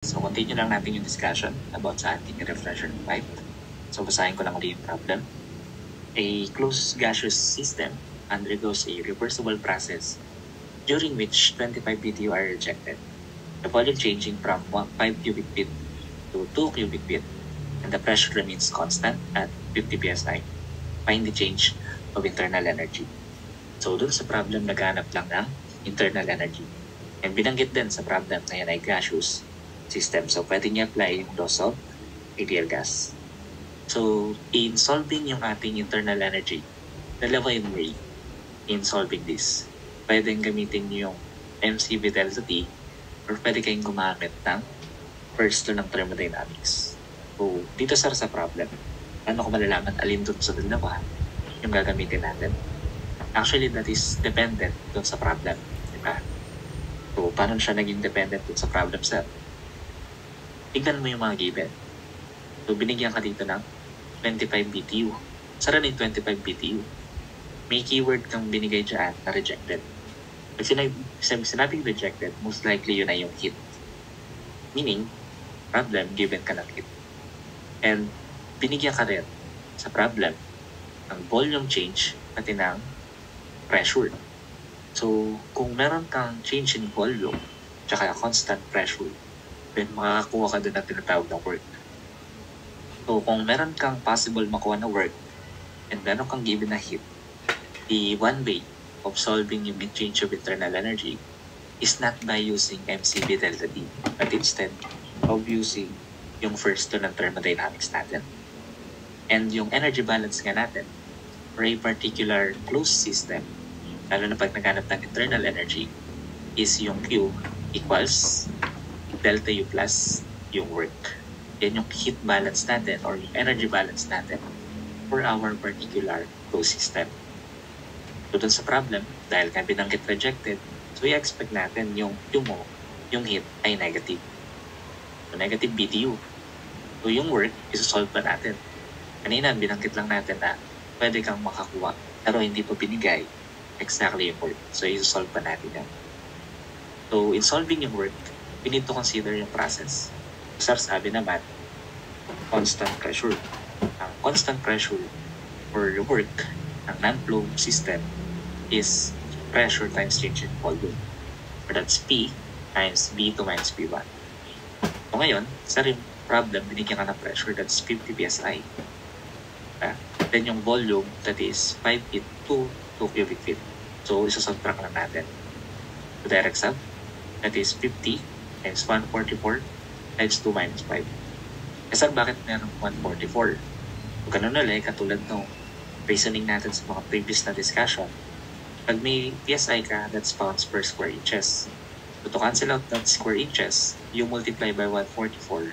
So, continue lang natin yung discussion about sa ating refrigerant pipe. So, basahin ko lang ulit yung problem. A closed gaseous system undergoes a reversible process during which 25 BTU are rejected. The volume changing from 5 cubic feet to 2 cubic feet, and the pressure remains constant at 50 psi. Find the change of internal energy. So, dun sa problem, naghanap lang ng internal energy. And binanggit din sa problem na yan ay gaseous system. So, pwede niya apply yung laws of ideal gas. So, in solving yung ating internal energy, dalawa yung way in solving this. Pwede gamitin yung mcv delta T or pwede kayong gumamit ng first law ng thermodynamics. So, dito sa problem, ano ko malalaman alin dun sa dalawa yung gagamitin natin? Actually, that is dependent dun sa problem. Diba? So, paano siya naging dependent dun sa problem set? Tignan mo yung mga given. So, binigyan ka dito ng 25 BTU. Sara na yung 25 BTU. May keyword kang binigay dyan na rejected. Pag sinabing rejected, most likely yun ay yung heat. Meaning, problem, given ka ng heat. And binigyan ka rin sa problem ng volume change pati ng pressure. So, kung meron kang change in volume tsaka constant pressure, then makakakuha ka din ng tinatawag na work. So, kung meron kang possible makuha na work and meron kang given na heat, the one way of solving yung change of internal energy is not by using mcv delta T, but instead of using yung first law ng thermodynamics natin. And yung energy balance nga natin for a particular closed system, lalo na pag naghanap ng internal energy, is yung Q equals delta U plus yung work. Yan yung heat balance natin or yung energy balance natin for our particular closed system. So dun sa problem, dahil nga binanggit rejected, so i-expect natin yung Q mo, yung heat ay negative. So negative BTU. So yung work, isosolve pa natin. Kanina, binanggit lang natin na pwede kang makakuha pero hindi pa binigay exactly yung work. So isosolve pa natin yan. So in solving yung work, we need to consider yung process. Sir, sabi naman, constant pressure. Ang constant pressure for the work ng non-flow system is pressure times change in volume. Or that's P times B2 minus B1. So ngayon, sa rin problem, binigyan ka ng pressure, that's 50 psi. Then yung volume, that is 5 feet to 2 cubic feet. So, isasubtract lang natin. So, direct sum, that is 50 times 144 times 2 minus 5. Kasi bakit meron 144? Kung ganun ulit, katulad nung reasoning natin sa mga previous na discussion, pag may PSI ka, that's pounds per square inches. So to cancel out that square inches, you multiply by 144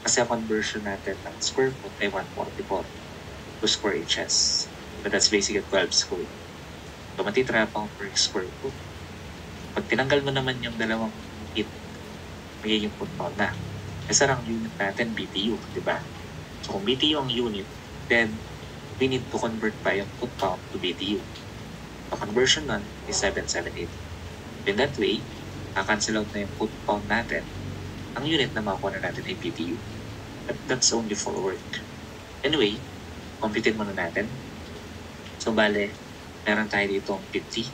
kasi ang conversion natin ng square foot ay 144 to square inches. So that's basically 12 square. So matitira pang per square foot. Pag tinanggal mo naman yung dalawang heat, magiging foot pound na. Kasi ang unit natin, BTU, di ba? So kung BTU ang unit, then we need to convert pa yung foot pound to BTU. The conversion nun is 778. In that way, cancel out na yung foot pound natin. Ang unit na makuha na natin ay BTU. But that's only for work. Anyway, computein muna natin. So bale, meron tayo dito 50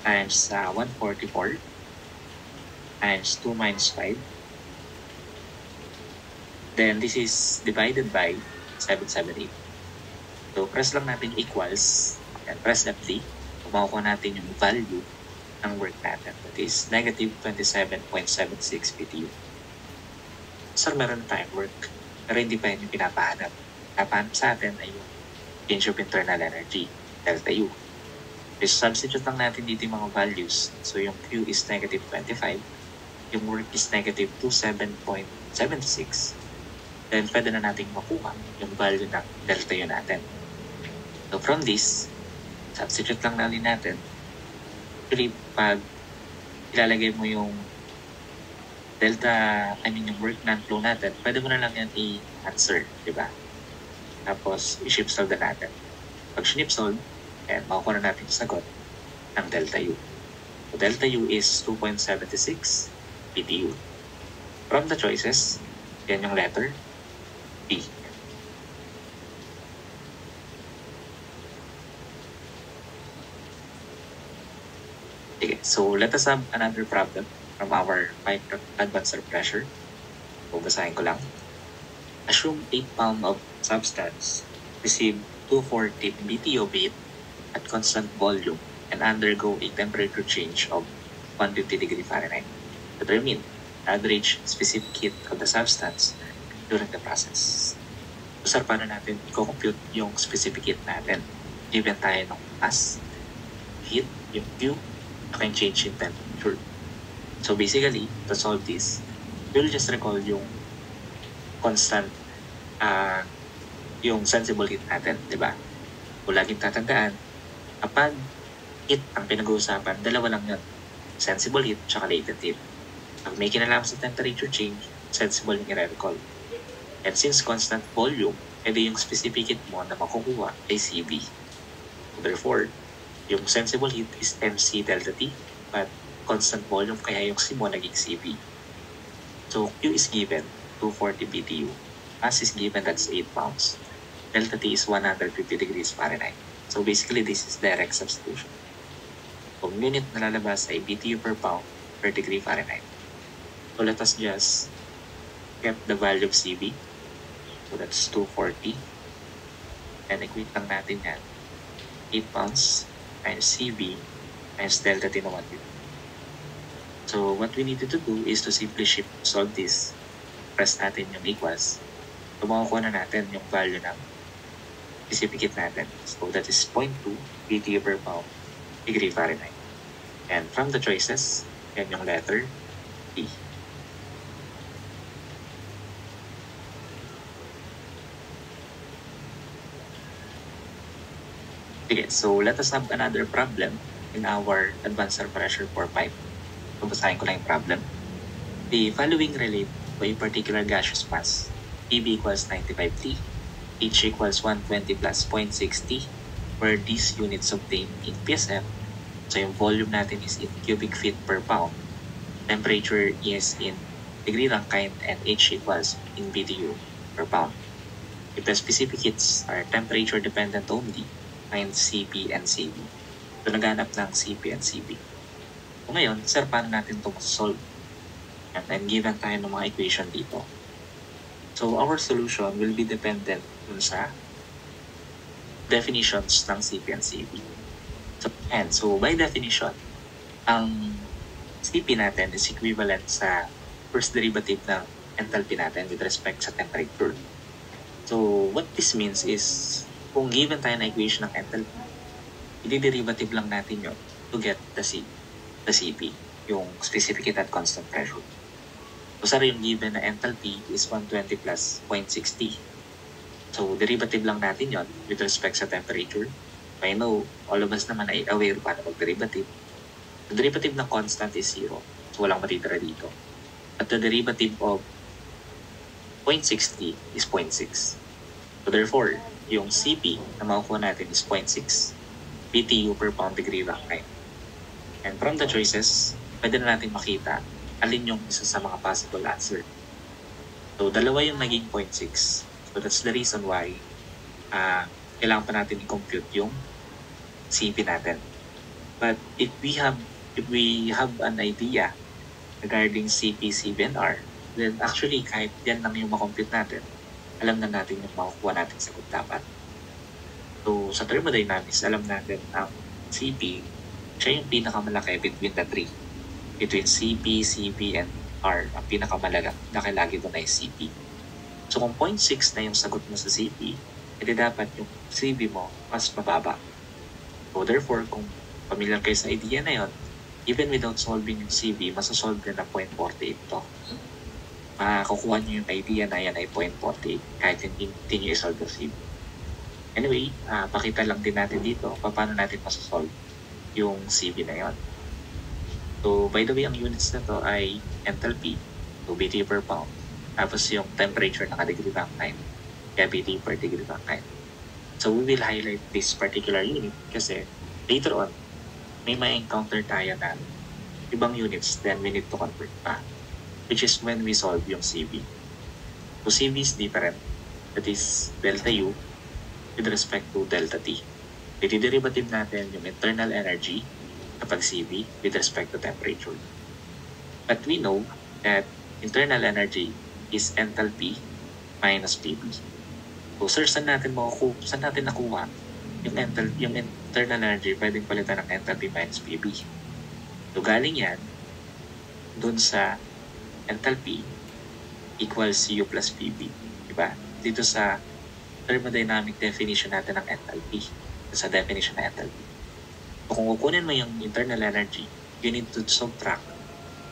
times 144 times 2 minus 5. Then this is divided by 778. So press lang natin equals and press F3. Makukuha natin yung value ng work natin. That is negative 27.76 BTU. Sir, meron tayong work pero hindi pa yun yung pinapahanap. Pinapahanap sa atin ay yung change of internal energy, delta U. So substitute lang natin dito yung mga values. So yung Q is negative 25. Yung work is negative 27.76. Then pwede na natin makuha yung value ng delta U natin. So from this, substitute lang natin. Actually, pag ilalagay mo yung yung work non-flow natin, pwede mo na lang yan i-answer, di ba? Tapos, i-shift solve na natin. Pag shift solve, makukuha na natin yung sagot ng delta U. So delta U is 2.76 BTU. From the choices, yan yung letter B. Okay, so let us have another problem from our advanced pressure. So basahin ko lang. Assume 8 pound of substance receive 240 BTU of heat at constant volume and undergo a temperature change of 150 degree Fahrenheit. Determine the average specific heat of the substance during the process. So, sir, paano natin i-compute yung specific heat natin? Given tayo ng mass, heat, yung Q, saka yung change in temperature. So basically, to solve this, we'll just recall yung constant, yung sensible heat natin, di ba? Kung laging tatandaan, kapag heat ang pinag-uusapan, dalawa lang yun. Sensible heat, tsaka latent heat. Pag may kinalaman sa temperature change, sensible yung i-recall. And since constant volume, edi yung specific heat mo na makukuha ay CB. Therefore, yung sensible heat is MC delta T, but constant volume kaya yung C mo naging CB. So Q is given 240 BTU. Mass is given, that's 8 pounds. Delta T is 150 degrees Fahrenheit. So basically, this is direct substitution. Kung unit na lalabas ay BTU per pound per degree Fahrenheit. So let us just get the value of CB. So that's 240. And equate lang natin yan. 8 pounds times CB times delta T na 150. So what we needed to do is to simply solve this. Press natin yung equals. So makukuha na natin yung value ng specific heat natin. So that is 0.2 BTU per pound degree Fahrenheit. And from the choices, yan yung letter D. Okay, so let us have another problem in our advanced air pressure for pipe. So basahin ko lang yung problem. The following relate to a particular gaseous mass. PB equals 95 T, H equals 120 plus 0.60, where these units obtained in PSM. So yung volume natin is in cubic feet per pound. Temperature is in degree Rankine and H equals in BTU per pound. If the specific heats are temperature dependent only, find CP and CB. So naghanap ng CP and CB. So ngayon, sir, paano natin ito solve? And given tayo ng mga equation dito. So our solution will be dependent dun sa definitions ng CP and CB. So by definition, ang CP natin is equivalent sa first derivative ng enthalpy natin with respect sa temperature. So what this means is, kung given tayo na equation ng enthalpy, i-derivative lang natin yun to get the CP, yung specific heat at constant pressure. So sir, yung given na enthalpy is 120 plus 0.60. So derivative lang natin yun with respect sa temperature. I know, all of us naman ay aware paano mag-derivative. The derivative ng constant is 0. So walang matitira dito. At the derivative of 0.60 is 0.6. So therefore, yung CP na makukuha natin is 0.6 BTU per pound degree Rankine. And from the choices, pwede na natin makita alin yung isa sa mga possible answer. So dalawa yung naging 0.6. So that's the reason why kailangan pa natin i-compute yung CP natin. But if we have an idea regarding CP, CB, and R, then actually kahit yan lang yung makompute natin, alam na natin yung makukuha natin sagot dapat. So sa thermodynamics, alam natin ang CP, siya yung pinakamalaki between the three. Between CP, CB, and R, ang pinakamalaki lagi doon ay CP. So kung 0.6 na yung sagot mo sa CP, edi dapat yung CB mo mas mababa. So therefore, kung familiar kayo sa idea na yun, even without solving yung CB, masasolve na 0.48 to. Makukuha nyo yung idea na yan ay 0.48 kahit hindi nyo isolve yung CB. Anyway, pakita lang din natin dito paano natin masasolve yung CB na yun. So by the way, ang units na to ay enthalpy, so BTU per pound. Tapos yung temperature na degree Rankine, kaya BTU per degree Rankine. So we will highlight this particular unit kasi later on, may ma-encounter tayo na ibang units, then we need to convert pa. which is when we solve yung CV. So CV is different. That is delta U with respect to delta T. Derivative natin yung internal energy kapag CV with respect to temperature. But we know that internal energy is enthalpy minus PV. So sir, saan natin nakuha yung internal energy pwedeng palitan ng enthalpy minus PV? So galing yan dun sa enthalpy equals U plus PV. Diba? Dito sa thermodynamic definition natin ng enthalpy. Sa definition ng enthalpy. So kung kukunin mo yung internal energy, you need to subtract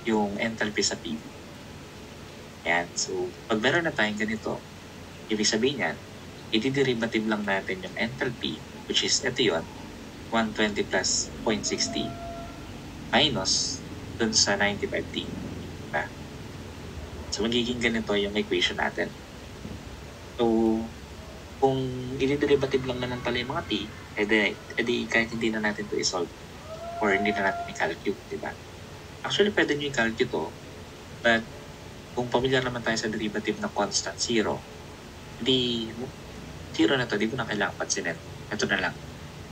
yung enthalpy sa PV. Ayan. So, pag meron na tayong ganito, ibig sabihin yan, i-derivative lang natin yung enthalpy, which is ito yun, 120 plus 0.60 minus dun sa 95T. Diba? So, magiging ganito yung equation natin. So, kung i-derivative lang naman pala yung mga T, edi kahit hindi na natin ito i-solve or hindi na natin i-calculate, diba? Actually, pwede nyo i-calculate to, but kung familiar naman tayo sa derivative ng constant zero, di zero na to, di ko na kailangan pansinin. Ito na lang.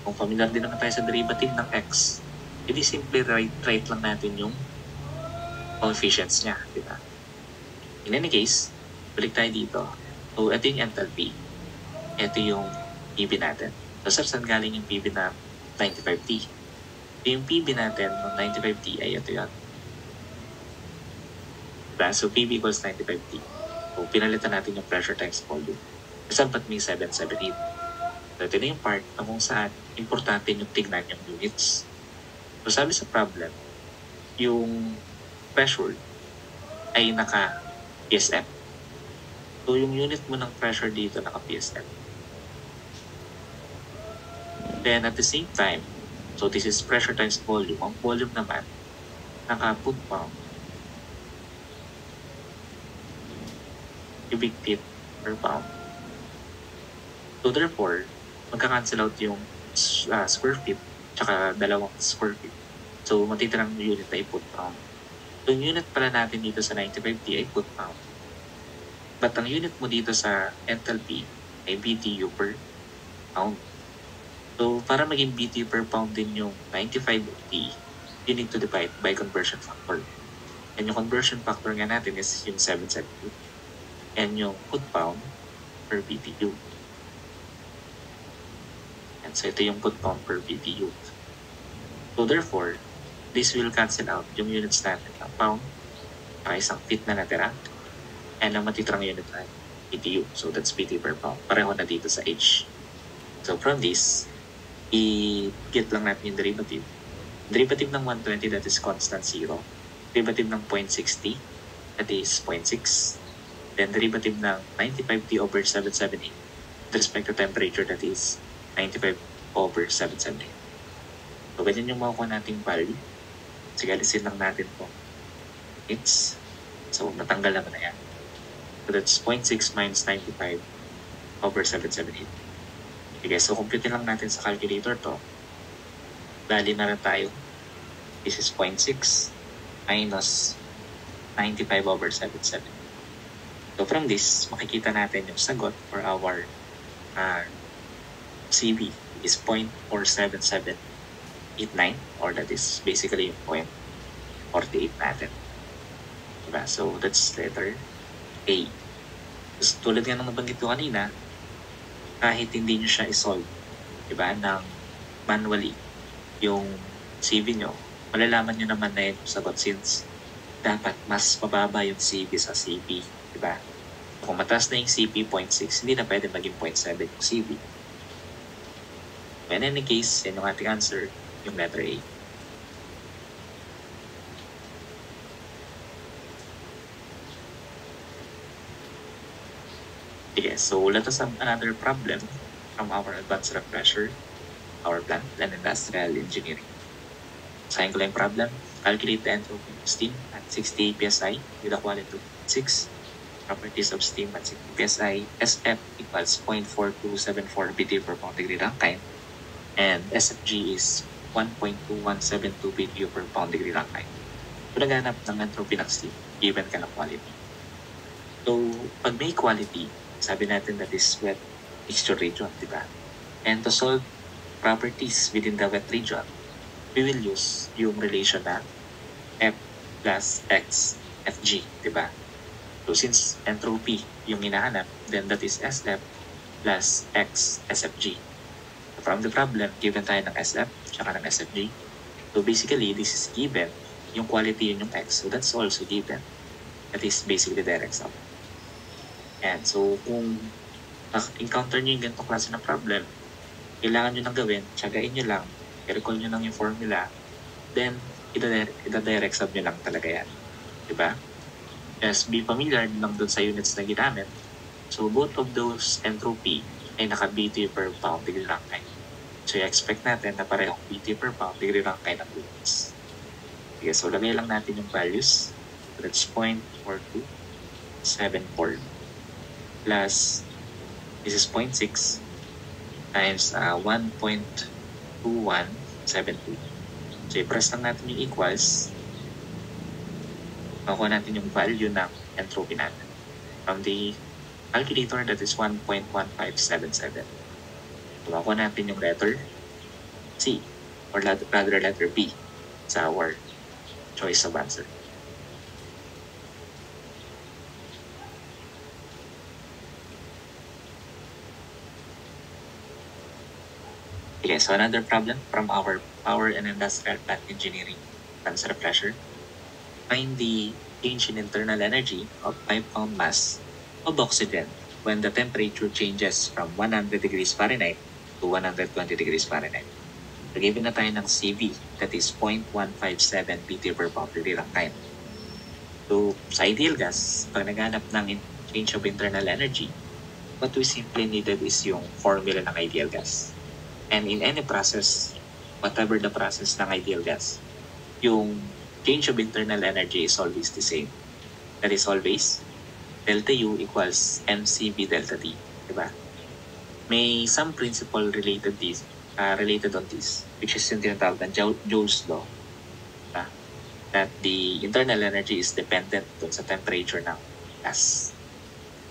Kung familiar din naman tayo sa derivative ng x, edi simply write lang natin yung coefficients niya, diba? In any case, balik tayo dito. So, ito yung enthalpy. Ito yung PV natin. So, saan galing yung PV na 95T? Yung PV natin ng 95T ay ito yan. Diba? So, PV equals 95T. So, pinalitan natin yung pressure times volume. Saan ba't may 778? So, ito na yung part na kung saan importante yung tignan yung units. So, sabi sa problem, yung pressure ay naka-PSM. So, yung unit mo ng pressure dito naka-PSM. Then, at the same time, so this is pressure times volume. Ang volume naman, naka-foot pound. Cubic feet per pound. So therefore, magka-cancel out yung square feet tsaka dalawang square feet. So matitirang unit ay foot pound. So yung unit pala natin dito sa 95T ay foot pound. But ang unit mo dito sa enthalpy ay BTU per pound. So, para maging BTU per pound din yung 95T, you need to divide by conversion factor. And yung conversion factor nga natin is yung 772. And yung foot pound per BTU. And so, ito yung foot pound per BTU. So, therefore, this will cancel out yung units natin ng pound, saka isang feet na natira, and ang matitirang unit na BTU. So, that's BTU per pound. Pareho na dito sa H. So, from this, i-get lang natin yung derivative. Derivative ng 120, that is constant zero. Derivative ng 0.60, that is 0.6. Then derivative ng 95T over 778 with respect to temperature, that is 95 over 778. So, ganyan yung makukuha nating value. Sige, alisin lang natin po. So, natanggal naman na yan. So, that's 0.6 minus 95 over 778. Okay, so compute lang natin sa calculator to. Bali na rin tayo. This is 0.6 minus 95 over 77. So from this, makikita natin yung sagot for our CV is 0.47789, or that is basically yung 0.48 natin. Diba? So that's letter A. So, tulad nga nang nabanggit ko kanina, kahit hindi nyo siya isolve, diba, ng manually yung CV nyo, malalaman nyo naman na yun yung sagot since dapat mas mababa yung CV sa CP, diba? Kung mataas na yung CP 0.6, hindi na pwede maging 0.7 yung CV. In any case, yan yung ating answer, yung letter A. Okay, so let us have another problem from our advanced pressure power plant and industrial engineering. Sayin ko lang yung problem. Calculate the entropy of steam at 60 psi with a quality of 6. Properties of steam at 60 psi. SF equals 0.4274 BTU per pound degree Rankine. And SFG is 1.2172 BTU per pound degree Rankine. So, naghanap ng entropy ng steam. given ka ng quality. So, pag may quality, sabi natin that is wet mixture region, di ba? And to solve properties within the wet region, we will use yung relation na F plus X Fg, di ba? So, since entropy yung hinahanap, then that is SF plus X SFG. So, from the problem, given tayo ng SF tsaka ng SFG. So, basically, this is given. Yung quality yun yung X. So, that's also given. That is basically direct sum. And so, kung encounter nyo yung ganitong klase ng problem, kailangan nyo nang gawin, tsagain nyo lang, i-recall nyo lang yung formula, then ita-direct sum nyo lang talaga yan. Diba? Just be familiar lang dun sa units na ginamit. So, both of those entropy ay naka-BTU per pound degree Rankine. So, i-expect natin na parehong BTU per pound degree Rankine ang units. Okay, so lagay lang natin yung values. So, that's 0.4274 plus, this is 0.6 times 1.2172. So, i-press lang natin yung equals. Makuha natin yung value ng entropy natin. From the calculator, that is 1.1577. So, makuha natin yung letter C, or rather letter B sa our choice of answer. Okay, so another problem from our power and industrial plant engineering transfer pressure. Find the change in internal energy of 5-pound mass of oxygen when the temperature changes from 100 degrees Fahrenheit to 120 degrees Fahrenheit. So, given na tayo ng CV, that is 0.157 BTU per pound degree Rankine. So, sa ideal gas, pag naghanap ng change of internal energy, what we simply needed is yung formula ng ideal gas. And in any process, whatever the process ng ideal gas, yung change of internal energy is always the same. That is always delta U equals mCV delta T. Diba? May some principle related on this, which is yung tinatawag ng Joule's law. Diba? That the internal energy is dependent dun sa temperature ng gas.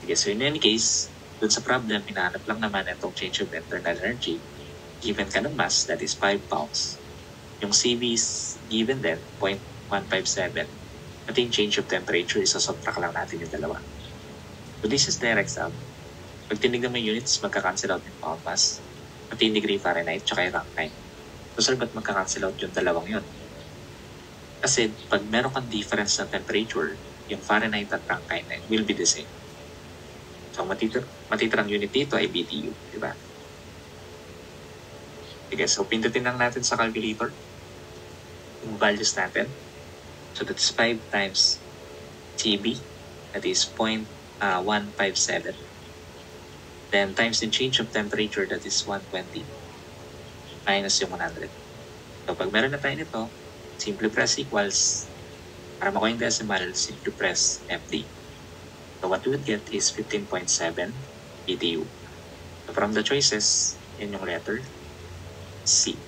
Okay, so in any case, dun sa problem, hinahanap lang naman itong change of internal energy given ka ng mass, that is 5 pounds. Yung CV is given then, 0.157. At yung change of temperature, isasubtract lang natin yung dalawa. So this is direct sum. Pag tinignan mo yung units, magka-cancel out yung pound mass, at yung degree Fahrenheit, tsaka yung Rankine. So sir, ba't magka-cancel out yung dalawang yun? Kasi pag meron kang difference ng temperature, yung Fahrenheit at Rankine will be the same. So matitirang unit dito ay BTU, di ba? Okay, so pindutin lang natin sa calculator yung values natin. So that's 5 times CB, that is 0.157. Then times the change of temperature, that is 120 minus yung 100. So pag meron na tayo nito, simply press equals. Para makuha yung decimal, simply press FD. So what we would get is 15.7 BTU. So from the choices, yun yung letter C.